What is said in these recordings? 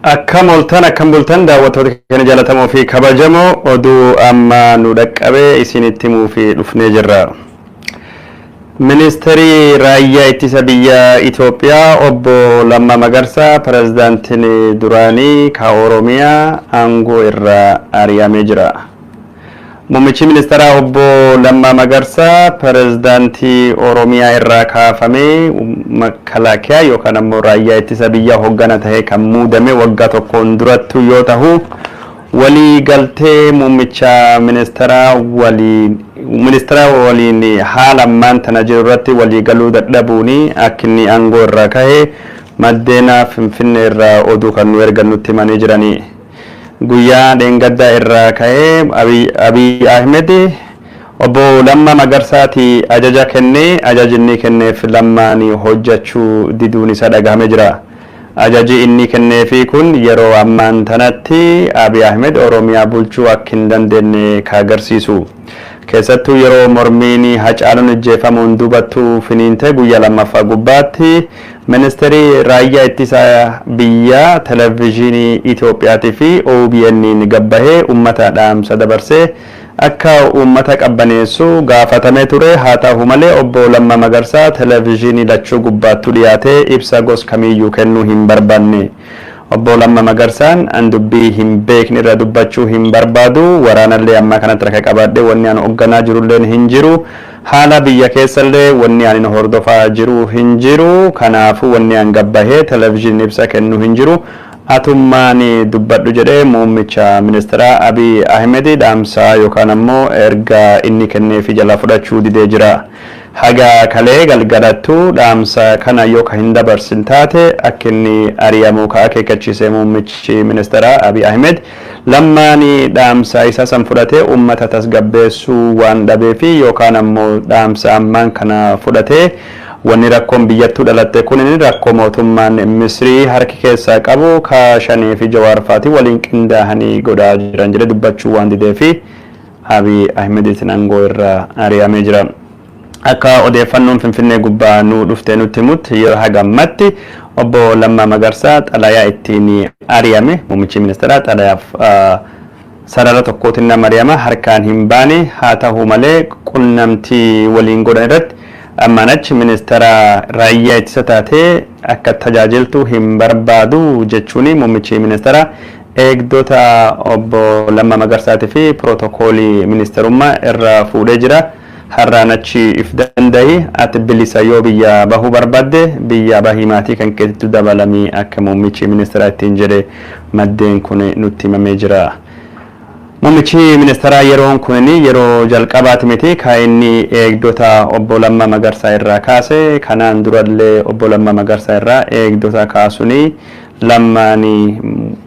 Akkam bultan daawwattoota keenya jaalatamoo fi kabajamoo oduu amma nu dhaqqabe isinitti himuu fi dhufnee jirra. Ministeerri raayyaa ittisa biyya Itoophiyaa obbo Lammaa Magarsaa pirezidaantiin duraanii ka Oromiyaa aangoo irraa ari'amee jira. Muummichi ministeeraa obbo Lammaa Magarsaa pirezidaantii Oromiyaa irraa kaafamee makalaakiyaa yookaan ammoo raayyaa ittisa biyya hoggana ta'e kan muudame waggaa tokkoon durattu yoo ta'u walii galtee muummicha ministeeraa waliin haala ammaan tana jiru irratti walii galuu dadhabuuni akka inni aangoo irraa ka'e maddeena Finfinnee irraa oduu kan nu ergan nutti himanii jiranii. Guyyaa dheengaddaa irraa ka'ee Abiy Ahmed obbo Lammaa Magarsaati ajaja kennee ajajni kenneef Lammaan hojjechuu diduun isa dhagahamee jira. Ajaji inni kenneefi kun yeroo ammaan tanatti Abiy Ahmed Oromiyaa bulchuu akka hin dandeenye ka agarsiisu. Keessattuu yeroo mormiin Hacaaluun ajjeefamuun dubattuu finiinte guyyaa lammaffaa gubbaatti ministeerri raayyaa ittisa biyya televezyiinii Itoophiyaatii fi OBN gabbahee uummata dhaamsa dabarsee akka uummata qabbaneessu gaafatamee ture. Haa ta'u malee obbo Lammaa Magarsaa televezyiinii lachuu gubbaattu dhiyaatee ibsa gos kamiyyuu kennuu hin barbaanne. Obbo Lammaa Magarsaan an dubbii hin beekne irra dubbachuu hin barbaadu. Waraanallee amma kanatti rakka qabaadhee wanni an hoogganaa jirulleen hin jiru. Haala biyya keessallee wanni an hordofaa jiru hin jiru. Kanaafuu wanni an gabbahee televezyiinii ibsa kennuu hin jiru. Atummaan dubbadhu jedhee muummicha ministeeraa Abiy Ahmed dhaamsaa yookaan ammoo erga inni kenneefi jala fudhachuu didee jira. Haga kalee galgalattu dhaamsa kana yoo ka hin dabarsin taate akka inni ari'amuu ka akeekkachiise muummichi ministeeraa Abiy Ahmed Lammaan dhaamsa isa san fudhatee uummata tasgabbeessuu waan dhabeefi yookaan ammoo dhaamsa ammaan kana fudhatee wanni rakkoon biyyattuu dhalatte kun rakkoo mootummaan Misrii harki keessaa qabu ka Shanee fi Jawaar Faati waliin qindaa'anii godhaa jiran jedhe dubbachuu waan dideefi Abiy Ahmediin aangoo irraa ari'amee jira. Akka odeeffannoon Finfinnee gubbaa nu dhuftee nutti himutti yeroo hagammatti obbo Lammaa Magarsaa xalayaa ittiin ari'ame muummichi ministeeraa xalayaaf sarara tokkootiin nama ari'ama harkaan hin baane. Haa ta'u malee qunnamtii waliin godhan irratti ammanachi ministeera raayyaa ittisa taatee akka tajaajiltu hin barbaadu jechuun muummichi ministeeraa eegdota obbo Lammaa Magarsaatii fi pirootokoolii ministeerummaa irraa fuudhee jira. Har'aanachi if danda'i ati bilisa yoo biyya bahuu barbaadde biyya bahii maatii kan keessatti dabalamii akka muummichi ministeeraa ittiin jedhe maddeen kun nutti himamee jira. Muummichi ministeeraa yeroon kun yeroo jalqabaati miti kan inni eegdota obbo Lammaa Magarsaa irraa kaase. Kanaan durallee obbo Lammaa Magarsaa irraa eegdota kaasuni Lammaan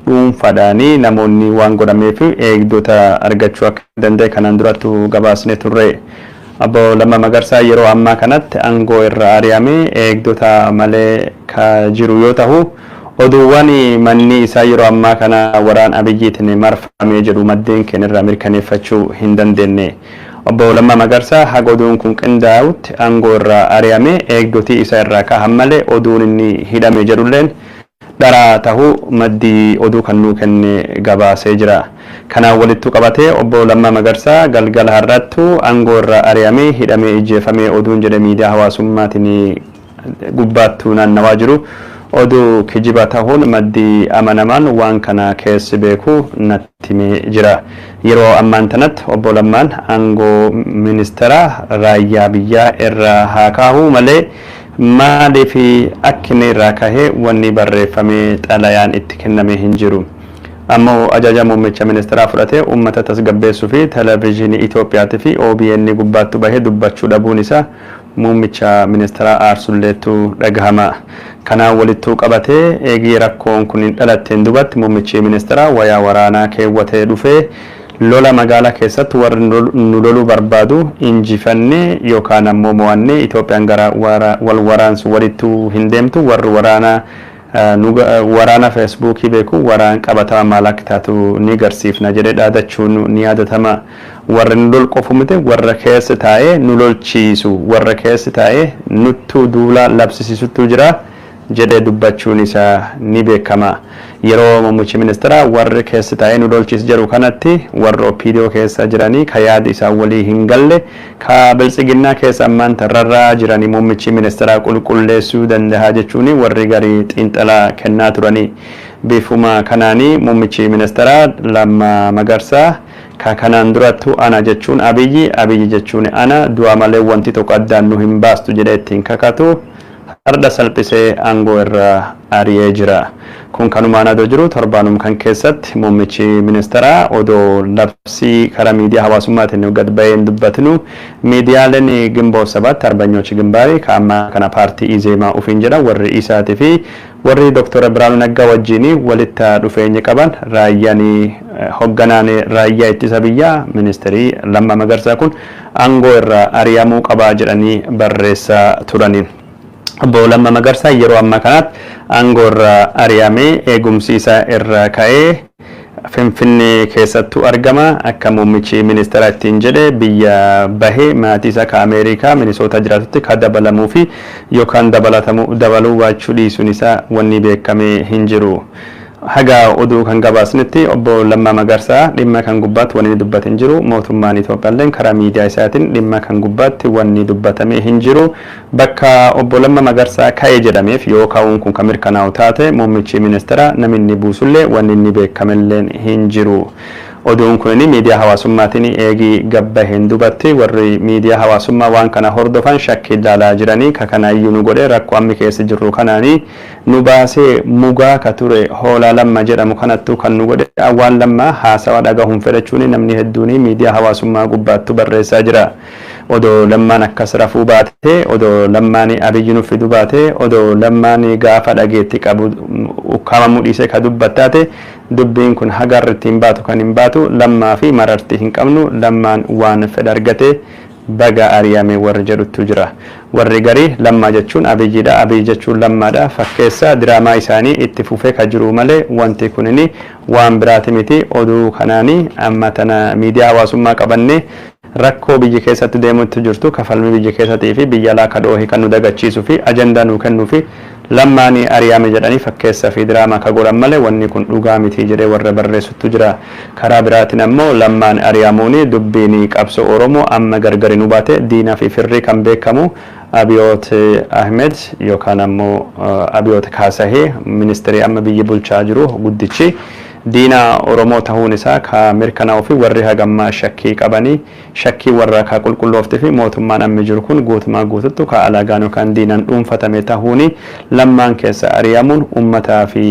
dhuunfaadhaanii namoonni waan godhameef eegdota argachuu akka danda'e kanaan durattu gabaasne turre. Obbo Lammaa Magarsaa yeroo ammaa kanatti aangoo irraa ari'amee eegdota malee ka jiru yoo ta'u oduuwwan manni isaa yeroo ammaa kana waraan Abiyyiitiin marfamee jedhu maddeen keenya irraa mirkaneeffachuu hin dandeenye. Obbo Lammaa Magarsaa haga oduun kun qindaa'utti aangoo irraa ari'amee eegdotii isaa irraa ka'an malee oduun inni hidhame jedhulleen dhara ta'uu maddi oduu kan nuu kenne gabaasee jira. Kanaan walittu qabatee obbo Lammaa Magarsaa galgala har'attu aangoo irraa ari'amee hidhamee ijjeefamee oduun jedhe miidiyaa hawaasummaatiin gubbaattu naannawaa jiru. Oduu kijiba ta'uun maddi amanamaan waan kana keessi beeku natti himee jira. Yeroo ammaan tanatti obbo Lammaan aangoo ministeera raayyaa biyyaa irraa haa kaa'u malee maaliif akka inni irraa kahee wanni barreeffamee xalayaan itti kennamee hin jiru. Ammoo ajaja muummicha ministeeraa fudhatee uummata tasgabbeessuu fi televezyiinii Itoophiyaatii fi OBN gubbaattu bahee dubbachuu dhabuun isaa muummicha ministeeraa aarsulleettu dhagahama. Kanaan walittuu qabatee eegii rakkoon kun dhalatteen dubatti muummichi ministeeraa wayaa waraanaa keewwatee dhufee lola magaalaa keessatti warri nu loluu barbaadu injifannee yookaan ammoo mo'annee Itoophiyaan gara wal waraansu walittuu hin deemtu. Warri waraana feesbuukii beeku waraan qabatamaa maal akka taatu ni garsiifna jedhee dhaadachuun ni yaadatama. Warri nu lol qofu miti warra keessa taa'ee nu lolchiisu warra keessa taa'ee nuttuu duula labsisiisutu jira jedhee dubbachuun isaa ni beekama. Yeroo muummichi ministeera warri keessa taa'ee nu lolchiis jedhu kanatti warra OPDO keessa jiranii ka yaada isaan walii hin galle ka biltsiginnaa keessa ammaan tarrarraa jiranii muummichi ministeera qulqulleessuu danda'a jechuun warri garii xiinxalaa kennaa turanii. Bifuma kanaanii muummichi ministeera Lammaa Magarsaa ka kanaan durattu ana jechuun Abiyyi jechuun ana du'a malee wanti tokko addaan nu hin baastu jedhee ittiin kakatu har'a salphisee aangoo irraa ari'ee jira. Kun kanumaan adoo jiru torbaanum kan keessatti muummichi ministeera odoo labsii karaa miidiyaa hawaasummaatiin gad ba'een dubbatinu miidiyaaleen Gimboo 7 arbanyoochi gimbaarii ka amma kana paartii Izeemaa ufiin jedha warri isaatii fi warri Dr. Biraanuu Naggaa wajjin walitti dhufeenya qaban raayyaan hogganaan raayyaa ittisa biyyaa ministeerii Lammaa Magarsaa kun aangoo irraa ari'amuu qabaa jedhanii barreessaa turaniin. Obbo Lammaa Magarsaa yeroo ammaa kanatti aangoo irraa ari'amee eegumsi isaa irraa ka'ee Finfinnee keessattuu argama. Akka muummichi ministeera ittiin jedhe biyya bahee maatii isaa ka Ameerikaa Minisoota jiraatutti ka dabalamuu fi yookaan dabaluu baachuu dhiisuun isaa wanni beekamee hin jiru. Haga oduu kan gabaasnetti obbo Lammaa Magarsaa dhimma kan gubbaatti wanni dubbate hin jiru. Mootummaan Itoophiyaallee karaa miidiyaa isaatiin dhimma kan gubbaatti wanni dubbatamee hin jiru. Bakka obbo Lammaa Magarsaa ka'ee jedhameef yoo ka'uun kun kan mirkanaa'u taate muummichi ministeera namni inni buusullee wanni inni beekamellee hin jiru. Oduun kun miidiyaa hawaasummaatiin eegii gabbaheen dubatti warri miidiyaa hawaasummaa waan kana hordofan shakkii ilaalaa jiranii ka kanaayyuu nu godhe rakkoo amma keessa jirru kanaanii nu baasee mugaa ka ture hoolaa Lammaa jedhamu kanattuu kan nu godhe awwaan Lammaa haasawa dhagahuun fedhachuun namni hedduun miidiyaa hawaasummaa gubbaattu barreessaa jira. Odoo Lammaan akkas rafuu baate odoo Lammaan Abiyyi nuuf fidu baate odoo Lammaan gaafa dhageetti qabu ukkaamamuu dhiisee ka dubbattaate dubbiin kun hagarri ittiin baatu kan hin baatu Lammaa fi marartii hin qabnu Lammaan waan fedha argate baga ari'ame warri jedhutu jira. Warri garii Lammaa jechuun Abiyyiidha, Abiyyi jechuun Lammaadha. Fakkeessa diraamaa isaanii itti fufee ka jiru malee wanti kunini waan biraati miti. Oduu kanaanii amma tana miidiyaa hawaasummaa qabannee rakkoo biyya keessatti deemutti jirtu kafalmii biyya keessattii fi biyya alaa kadhoohi kan nu dagachiisuu fi ajandaa nu kennuu fi Lammaan ari'ame jedhanii fakkeessa fi diraamaa ka godhan malee wanni kun dhugaa miti jedhee warra barreessutu jira. Karaa biraatiin ammoo Lammaan ari'amuun dubbiin qabsoo Oromoo amma gargari nu baate diinaa fi firrii kan beekamu Abiyoot Ahmed yookaan ammoo Abiyoot Kaasahee ministeerii amma biyya bulchaa jiru guddichi diina Oromoo ta'uun isaa ka mirkanaa'uu fi warri hagammaa shakkii qabanii shakkii warra ka qulqulloofte fi mootummaan amma jiru kun guutumaa guututtu ka alaagaan yookaan diinaan dhuunfatame ta'uun Lammaan keessa ari'amuun ummataa fi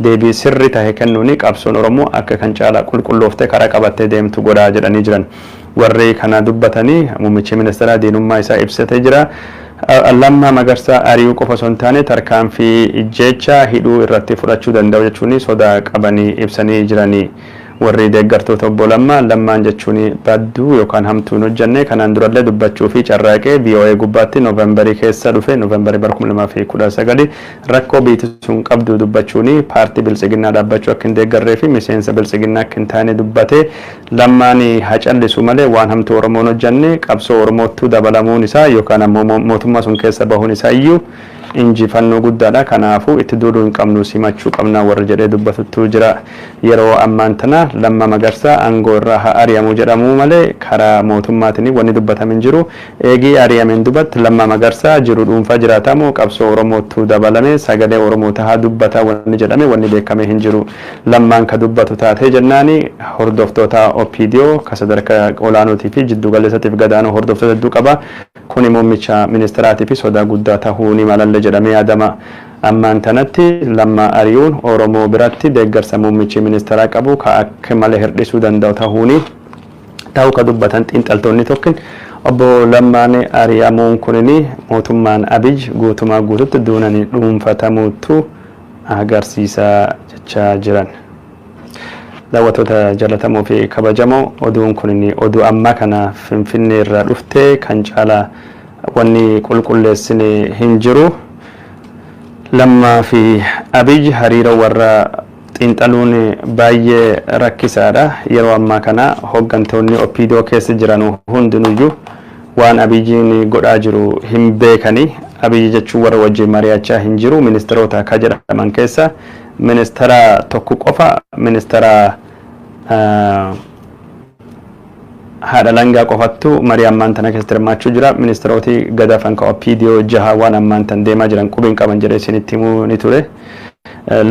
deebii sirri tahe kennuun qabsoon Oromoo akka kan caalaa qulqulloofte karaa qabattee deemtu godhaa jedhanii jiran. Warri kana dubbatanii muummichi ministeera diinummaa isaa ibsatee jira. Lammaa Magarsaa ari'uu qofa osoo hin taane tarkaanfii jecha hidhuu irratti fudhachuu danda'u jechuun sodaa qabanii ibsanii jiranii. Warri deeggartoota obbo Lammaan jechuun badduu yookaan hamtuu hin hojjenne kanaan durallee dubbachuu fi carraaqee VOA gubbaatti Noovembarii keessa dhufe Noovembarii 2019 rakkoo biittisuun qabdu dubbachuun paartii biltsiginnaa dhaabbachuu akka hin deeggarree fi miseensa biltsiginnaa akka hin taane dubbate Lammaan hacallisu malee waan hamtuu Oromoon hojjenne qabsoo Oromootti dabalamuun isaa yookaan ammoo mootummaa sun keessa bahuun isaa iyyuu injifannoo guddaadha. Kanaafuu itti duuduu hin qabnu simachuu qabna warra jedhee dubbatutu jira. Yeroo ammaan tana Lammaa Magarsaa aangoo irraa haa ari'amu jedhamu malee karaa mootummaatiin wanni dubbatame hin jiru. Eegii ari'ameen dubbatti Lammaa Magarsaa jiru dhuunfaa jiraatamu qabsoo Oromootti dabalame sagalee Oromoo tahaa dubbata wanni jedhame wanni beekame hin jiru. Lammaan ka dubbatu taatee jennaani hordoftoota OPDO ka sadarkaa olaanootii fi jiddu galeessatiif gadaanoo hordoftoota hedduu qaba. Kuni muummicha ministeeraatii fi sodaa guddaa ta'uu ni malalle jedhamee yaadama. Ammaan tanatti Lammaa ari'uun Oromoo biratti deeggarsa muummichi ministeeraa qabu ka akka malee hir'isuu danda'u ta'uu ka dubbatan xiinxaltoonni tokkin obbo Lammaan ari'amuun kunini mootummaan Abiyyi guutumaa guututti duunanii dhuunfatamuutu agarsiisaa jechaa jiran. Daawwattoota jaallatamoo fi kabajamoo oduun kunini oduu ammaa kana Finfinnee irraa dhufte kan caalaa wanni qulqulleessine hin jiru. Lammaa fi Abiyyi hariiroo warra xiinxaluun baay'ee rakkisaadha. Yeroo ammaa kana hooggantoonni OPDO keessa jiran hundinuyyuu waan Abiyyiin godhaa jiru hin beekani. Abiyyi jechuun warra wajjin mari'achaa hin jiru. Ministeerota akka jedhaman keessa ministeera tokko qofa ministeera haadha langaa qofattu marii ammaan tana keessatti hirmaachuu jira. Ministeeroti gadafan ka OPDO jaha waan ammaan tan deemaa jiran qubiin qaban jedhee isinitti himuu ni ture.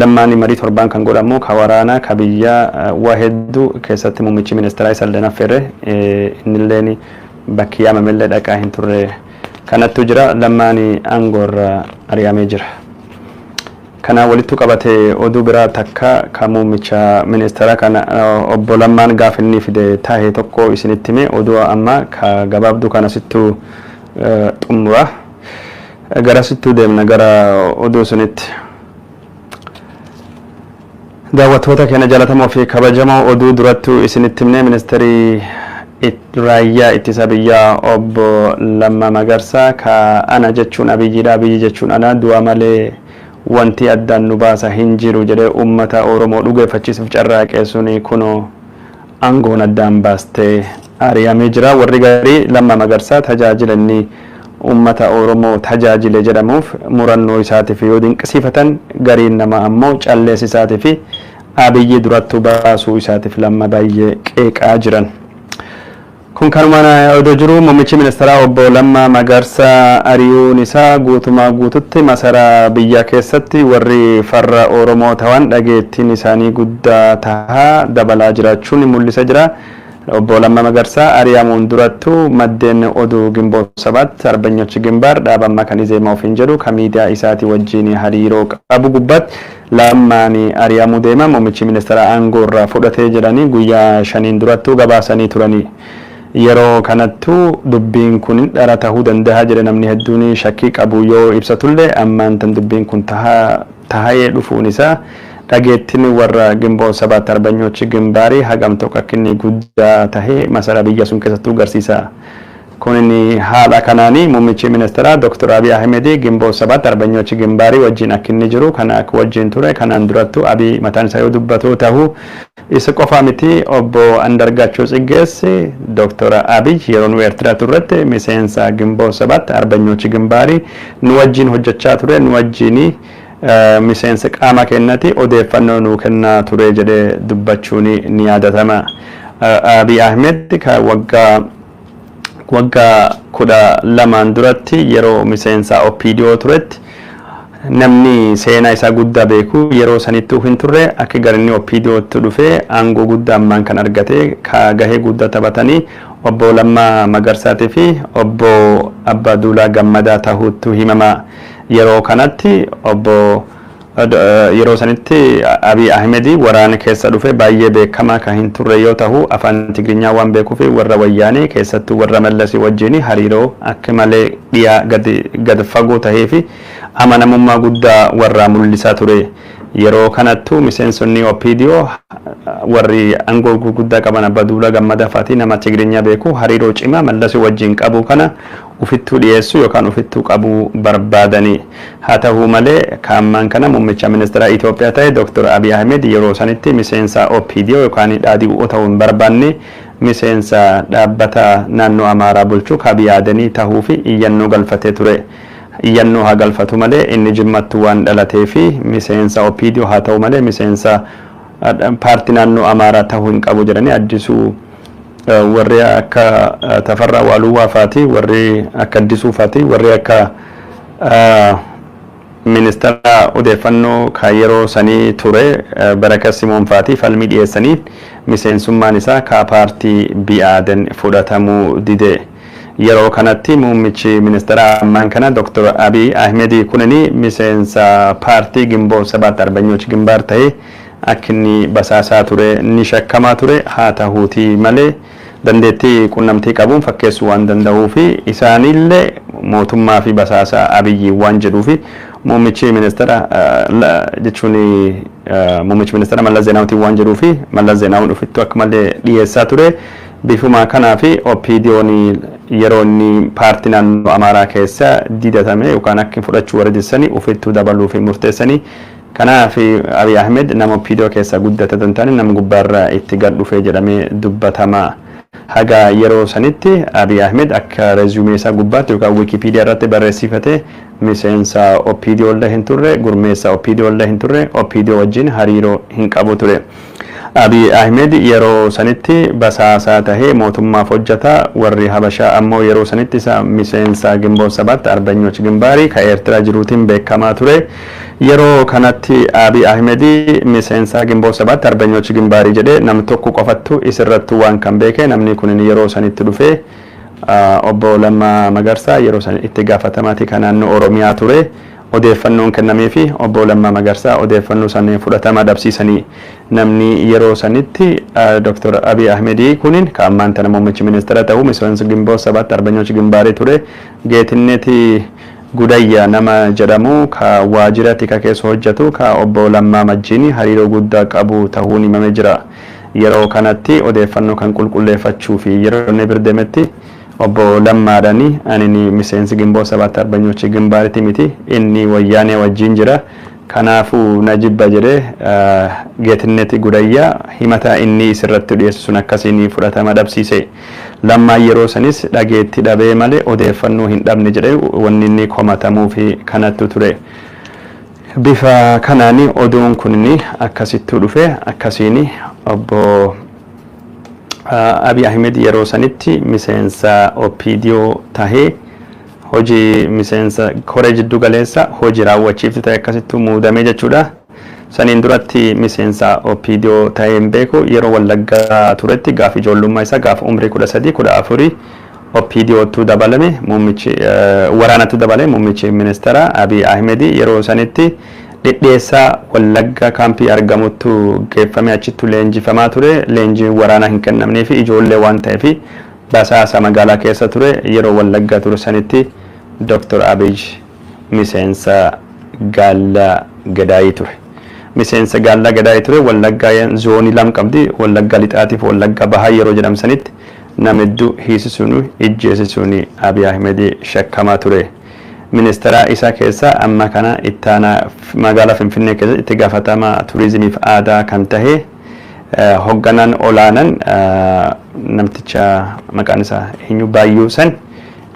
Lammaani marii torbaan kan godhamu ka waraanaa ka biyyaa waa hedduu keessatti muummichi ministeeraa isa illee naffeerre innilleen bakki yaamamillee dhaqaa hin turre kanattu jira. Lammaani aangoorra ari'amee jira. Kana walittu qabate oduu biraa takka ka muummicha ministeera kana obbo Lammaan gaafa inni fide taa'ee tokko isinitti hime oduu amma ka gabaabduu kana sittuu xumura gara sittuu deemna gara oduu sunitti. Daawwattoota keenya jaalatamoo fi kabajamoo oduu durattu isinitti himne ministeerii raayyaa ittisa biyyaa obbo Lammaa Magarsaa ka ana jechuun Abiyyiidha, Abiyyi jechuun ana du'a malee wanti addaan nu baasa hin jiru jedhee uummata Oromoo dhugeeffachiisuuf carraaqee suni kunoo aangoon addaan baastee ari'amee jira. Warri gaarii Lammaa Magarsaa tajaajila inni uummata Oromoo tajaajile jedhamuuf murannoo isaatiif yoo dinqisiifatan, gariin nama ammoo callees isaatiif Abiyyi durattuu baasuu isaatiif Lammaa baay'ee qeeqaa jiran. Kun kanumaan odoo jiru muummichi ministeeraa obbo Lammaa Magarsaa ari'uun isaa guutumaa guututti masaraa biyya keessatti warri farra Oromoo ta'an dhageettiin isaanii guddaa tahaa dabalaa jiraachuun mul'isa jira. Obbo Lammaa Magarsaa ari'amuun durattuu maddeen oduu Gimboot 7 Arbanyochi Gimbaar dhaabammaa kan Izeemaa ofiin jedhu ka miidiyaa isaatii wajjin hariiroo qabu gubbaatti Lammaan ari'amuu deema muummichi ministeeraa aangoorraa fudhatee jedhanii guyyaa 5 durattuu gabaasanii turanii. Yeroo kanattuu dubbiin kun dhara tahuu danda'a jedhe namni hedduun shakkii qabu yoo ibsatullee ammaan tan dubbiin kun tahayee dhufuun isaa dhageettiin warra Gimboot 7 Arbanyochi Gimbaarii hagam tokko akka inni guddaa tahee masaraa biyya sun keessattuu agarsiisa. Kun haala kanaanii muummichi ministeeraa Dr. Abiy Ahmed Gimboot 7 Arbanyochi Gimbaarii wajjin akka inni jiru kana akka wajjin ture. Kanaan durattuu Abiy mataan isaa yoo dubbatu tahuu isa qofa miti obbo Andargaachoo Tsiggees Dr. Abiy yeroo nu Eertiraa turretti miseensa Gimboot 7 Arbanyochi Gimbaarii nu wajjin hojjechaa ture, nu wajjin miseensa qaama kennati odeeffannoo nu kennaa ture jedhee dubbachuun ni yaadatama. Abiy Ahmed ka waggaa 12 duratti yeroo miseensa OPDO turetti namni seenaa isaa guddaa beeku yeroo sanittuu hin turre akka garinni OPDOtti dhufee aangoo guddaa ammaan kan argate ka gahee guddaa taphatanii obbo Lammaa Magarsaatii fi obbo Abbaduulaa Gammadaa tahuutu himama. Yeroo kanatti obbo yeroo sanitti Abiy Ahmed waraana keessa dhufe baay'ee beekamaa kan hin turre yoo tahu afaan Tigiriinyaa waan beekuuf warra wayyaanee keessattuu warra Mallasii wajjin hariiroo akka malee dhiyaa gad fagoo tahee fi amanamummaa guddaa warra mul'isaa ture. Yeroo kanattuu miseensonni OPDO warri aangoo guddaa qaban Abbaduulaa Gammadaa fa'aatii nama Tigiriinyaa beeku hariiroo cimaa Mallasii wajjin qabu kana ufittuu dhiyeessu yookaan ufittuu qabu barbaadani. Haa ta'u malee kaammaan kana muummicha ministeeraa Itoophiyaa ta'e Dr. Abiy Ahmed yeroo sanitti miseensa OPDO yookaan dhaadhii ta'uu hin barbaanne miseensa dhaabbata naannoo Amaaraa bulchuu kabii yaadanii tahuu fi iyyannoo galfatee ture. Iyyannoo haa galfatu malee inni jimmattu waan dhalatee fi miseensa OPDO haa ta'u malee miseensa paartii naannoo Amaaraa tahuu hin qabu jedhanii addisuu warri akka Tafarraa Waaluwaa fa'aati, warri akka Addisuu fa'aati, warri akka ministeera odeeffannoo ka yeroo sanii ture Barakat Simoon fa'aati falmii dhiyeessanii miseensummaan isaa ka paartii BADN fudhatamuu dide. Yeroo kanatti muummichi ministeeraa ammaan kana Dr. Abiy Ahmed kunini miseensa paartii Gimboot 7 Arbanyochi Gimbaar ta'e akka inni basaasaa ture ni shakkamaa ture. Haa ta'uutii malee dandeettii qunnamtii qabuun fakkeessuu waan danda'uu fi isaanillee mootummaa fi basaasaa Abiyyi waan jedhuu fi muummichi ministeera jechuun muummichi ministeera Mallas Zeenaawtii waan jedhuu fi Mallas Zeenaawun ufittuu akka malee dhiyeessaa ture. Bifuma kanaa fi OPDO'n yeroo inni paartii naannoo Amaaraa keessa didatame yookaan akka fudhachuu warreessanii ufittuu dabaluu fi murteessanii. Kanaaf Abiy Ahmed nama OPDO keessa guddate tantaan nama gubbaarraa itti gad dhufee jedhamee dubbatama. haga yeroo sanitti Abiy Ahmed akka resume isaa gubbaatti yookaan Wikipedia irratti barreessifate miseensa OPDO illee hin turre, gurmeessa OPDO illee hin turre, OPDO wajjin hariiroo hin qabu ture. Abiy Ahmed yeroo sanitti basaasaa tahee mootummaaf hojjeta. Warri Habashaa ammoo yeroo sanitti isa miseensa Gimboo Sabat Arbanyooch Gimbaarii ka Eertiraa jiruutiin beekamaa ture. Yeroo kanatti Abiy Ahmed miseensa Gimboo Sabat Arbanyooch Gimbaarii jedhee nam tokko qofattu isirrattu waan kan beeke. Namni kun yeroo sanitti dhufee obbo Lammaa Magarsaa yeroo sanitti itti gaafatamaati kan naannoo Oromiyaa ture. Odeeffannoon kennamee fi obbo Lammaa Magarsaa odeeffannoo sana fudhatama dhabsiisanii. Namni yeroo sanitti Dr. Abiy Ahmed kunin ka ammaan tana muummichi ministeera ta'uu miseensa Gimboo Sabat Arbanyooch Gimbaarii ture. Geetinneti Gudayyaa nama jedhamu ka waajjira tika keessa hojjetu ka obbo Lammaa wajjin hariiroo guddaa qabu ta'uun himamee jira. Yeroo kanatti odeeffannoo kan qulqulleeffachuu fi yeroo inni birdemetti obbo Lammaadhani ani miseensi Gimboo Sabat Arbanyooch Gimbaariiti miti inni wayyaanee wajjin jira. Kanaafuu najibba jedhee Geetinneti Gudayyaa himata inni isirratti dhiyeessu sun akkasiin fudhatama dhabsiise. Lammaa yeroo sanis dhageetti dhabee malee odeeffannoo hin dhabne jedhee wanni inni komatamuu fi kanattu ture. Bifa kanaani oduun kun akkasittuu dhufe akkasiin obbo Abiy Ahmed yeroo sanitti miseensa OPDO tahee hojii miseensa koree jiddu galeessa hojii raawwachiiftu ta'e akkasittuu muudamee jechuudha. Saniin duratti miseensa OPDO tahee hin beeku. Yeroo Wallaggaa turetti gaaf ijoollummaa isaa gaaf umrii 13 14 OPDOtu dabalame muummichi waraanatu dabale muummichi ministeera Abiy Ahmed yeroo sanitti dhedheessaa Wallaggaa kaampii argamuttu geeffamee achittu leenjifamaa ture. Leenjiin waraana hin kennamnee fi ijoollee waan ta'eef basaasa magaalaa keessa ture. Yeroo Wallaggaa ture sanitti Dr. Abiy miseensa Gaallaa Gadaayii ture. Miseensa Gaallaa Gadaayii ture. Wallaggaa zoonii lama qabdi. Wallaggaa lixaatiif Wallaggaa bahaa yeroo jedhamsanitti namiddu hiisisuun ijjeesisuun Abiy Ahmed shakkamaa ture. Ministeera isaa keessa amma kana ittaana magaalaa Finfinnee keessatti itti gaafatama turizimiif aadaa kan tahe hogganaan olaanan namticha maqaan isaa eenyu Baayyuu san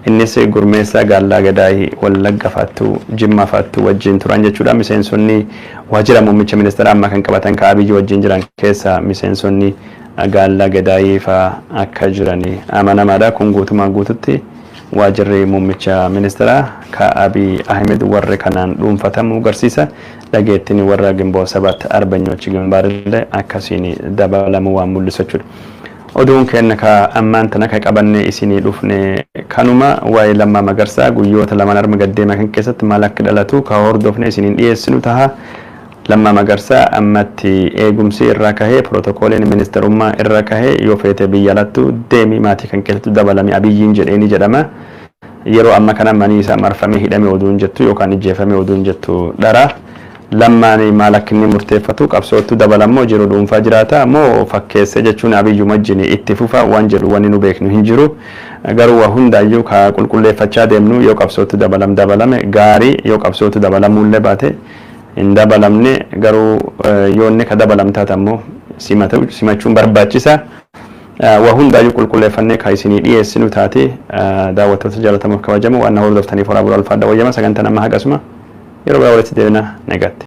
innis gurmeessa Gaallaa Gadaayii Wallagga faattu Jimmaa faattu wajjin turan jechuudha. Miseensonni waajjira muummicha ministeera amma kan qabatan ka Abiy wajjin jiran keessa miseensonni Gaallaa Gadaayii faa akka jiranii amanamaadha. Kun guutumaan guututti waajjirri muummicha ministeera ka Abiy Ahmed warra kanaan dhuunfatamu agarsiisa. Dhageettiin warra Gimboo Sabat Arbanyooch Gimbaarillee akkasiin dabalamu waan mul'isu jechuudha. Oduun keenya ka ammaan tana ka qabanne isinii dhufne kanuma waa'ee Lammaa Magarsaa guyyoota lamaan arma gaddeema kan keessatti maal akka dhalatu ka hordofne isiniin dhiyeessinu taha. Lammaa Magarsaa ammatti eegumsi irraa kahee pirootokooliin ministeerummaa irraa kahee yoo feete biyya alattu deemii maatii kan keessatti dabalame Abiyyiin jedheeni jedhama. Yeroo amma kana manii isaa marfamee hidhame oduun jettu yookaan ijjeefame oduun jettu dhara. Lammaan maal akka inni murteeffatu qabsootu dabalamoo jiru dhuunfaa jiraata moo fakkeesse jechuun Abiyyuu wajjin itti fufa waan jedhu wanni nu beeknu hin jiru. Garuu waa hundaayyuu ka qulqulleeffachaa deemnu yoo qabsootu dabalame gaarii yoo qabsootu dabalamuullee baate hin dabalamne garuu yoo inni ka dabalamtaa ammoo simachuun barbaachisa. Waa hundaayyuu qulqulleeffannee ka isinii dhiyeessinu taate daawwattoota jaalatamuuf kabajamu waan hordoftaniif horaa bulaa ulfaadha wayyama sagantaan amma hagasuma yeroo biraa walitti deebina nagaatti.